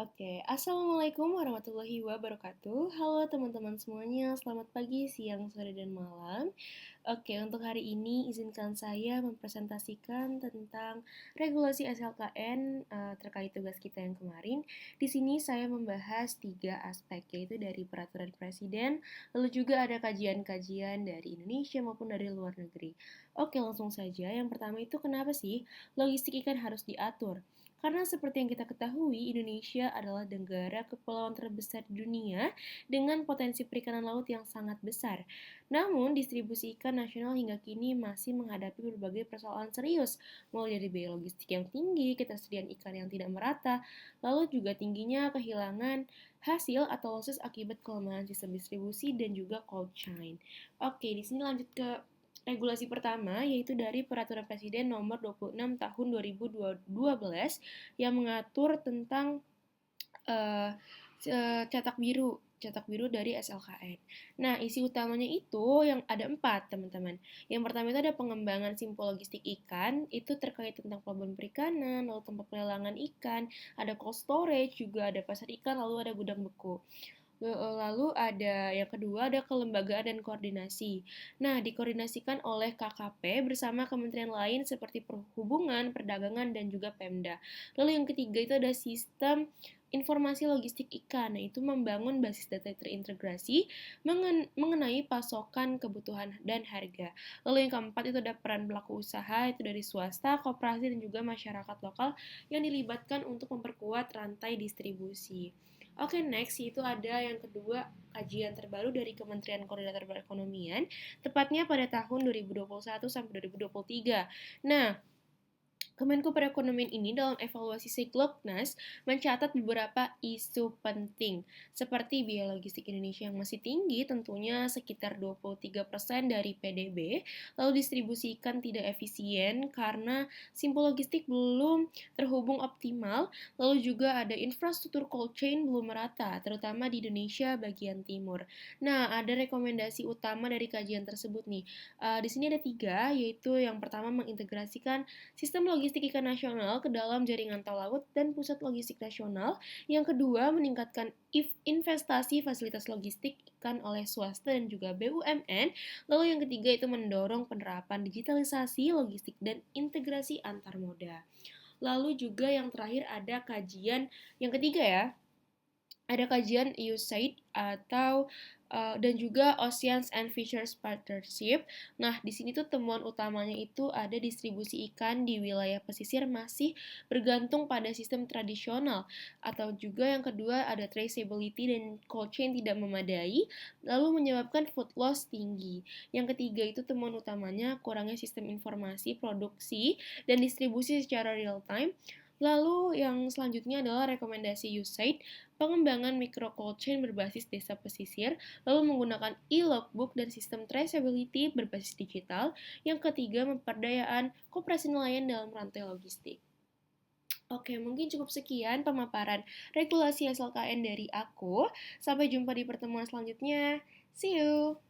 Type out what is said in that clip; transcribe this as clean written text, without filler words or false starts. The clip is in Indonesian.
Oke, Assalamualaikum warahmatullahi wabarakatuh. Halo teman-teman semuanya, selamat pagi, siang, sore, dan malam. Oke, untuk hari ini izinkan saya mempresentasikan tentang regulasi SLKN terkait tugas kita yang kemarin. Di sini saya membahas tiga aspek, yaitu dari peraturan presiden, lalu juga ada kajian-kajian dari Indonesia maupun dari luar negeri. Oke, langsung saja. Yang pertama itu kenapa sih logistik ikan harus diatur? Karena seperti yang kita ketahui, Indonesia adalah negara kepulauan terbesar di dunia dengan potensi perikanan laut yang sangat besar. Namun, distribusi ikan nasional hingga kini masih menghadapi berbagai persoalan serius, mulai dari biaya logistik yang tinggi, ketersediaan ikan yang tidak merata, lalu juga tingginya kehilangan hasil atau losses akibat kelemahan sistem distribusi dan juga cold chain. Oke, di sini lanjut ke regulasi pertama, yaitu dari Peraturan Presiden Nomor 26 Tahun 2012 yang mengatur tentang eh, cetak biru dari SLKN. Nah, isi utamanya itu yang ada 4, teman-teman. Yang pertama itu ada pengembangan simpul logistik ikan, itu terkait tentang pelabuhan perikanan, lalu tempat pelelangan ikan, ada cold storage, juga ada pasar ikan, lalu ada gudang beku. Lalu ada yang kedua ada kelembagaan dan koordinasi. Nah, dikoordinasikan oleh KKP bersama kementerian lain seperti Perhubungan, Perdagangan, dan juga Pemda. Lalu yang ketiga itu ada sistem informasi logistik ikan, yaitu membangun basis data terintegrasi mengenai pasokan kebutuhan dan harga. Lalu yang keempat itu ada peran pelaku usaha, itu dari swasta, koperasi, dan juga masyarakat lokal yang dilibatkan untuk memperkuat rantai distribusi. Oke, next itu ada yang kedua, kajian terbaru dari Kementerian Koordinator Perekonomian, tepatnya pada tahun 2021 sampai 2023. Nah, Kemenko Perekonomian ini dalam evaluasi Siklopnas mencatat beberapa isu penting, seperti biaya logistik Indonesia yang masih tinggi, tentunya sekitar 23% dari PDB, lalu distribusi ikan tidak efisien karena simpul logistik belum terhubung optimal, lalu juga ada infrastruktur cold chain belum merata, terutama di Indonesia bagian timur. Nah, ada rekomendasi utama dari kajian tersebut nih. Di sini ada 3, yaitu yang pertama mengintegrasikan sistem logistik ikan nasional ke dalam jaringan tol laut dan pusat logistik nasional. Yang kedua, meningkatkan investasi fasilitas logistik ikan oleh swasta dan juga BUMN. Lalu yang ketiga itu mendorong penerapan digitalisasi logistik dan integrasi antar moda. Lalu juga yang terakhir ada kajian yang ketiga ya, ada kajian USAID atau dan juga Oceans and Fisheries Partnership. Nah, di sini tuh temuan utamanya itu ada distribusi ikan di wilayah pesisir masih bergantung pada sistem tradisional, atau juga yang kedua ada traceability dan cold chain tidak memadai, lalu menyebabkan food loss tinggi. Yang ketiga itu temuan utamanya kurangnya sistem informasi produksi dan distribusi secara real time. Lalu yang selanjutnya adalah rekomendasi USAID, pengembangan micro cold chain berbasis desa pesisir, lalu menggunakan e-logbook dan sistem traceability berbasis digital. Yang ketiga, memperdayaan koperasi nelayan dalam rantai logistik. Oke, mungkin cukup sekian pemaparan regulasi SLKN dari aku. Sampai jumpa di pertemuan selanjutnya. See you!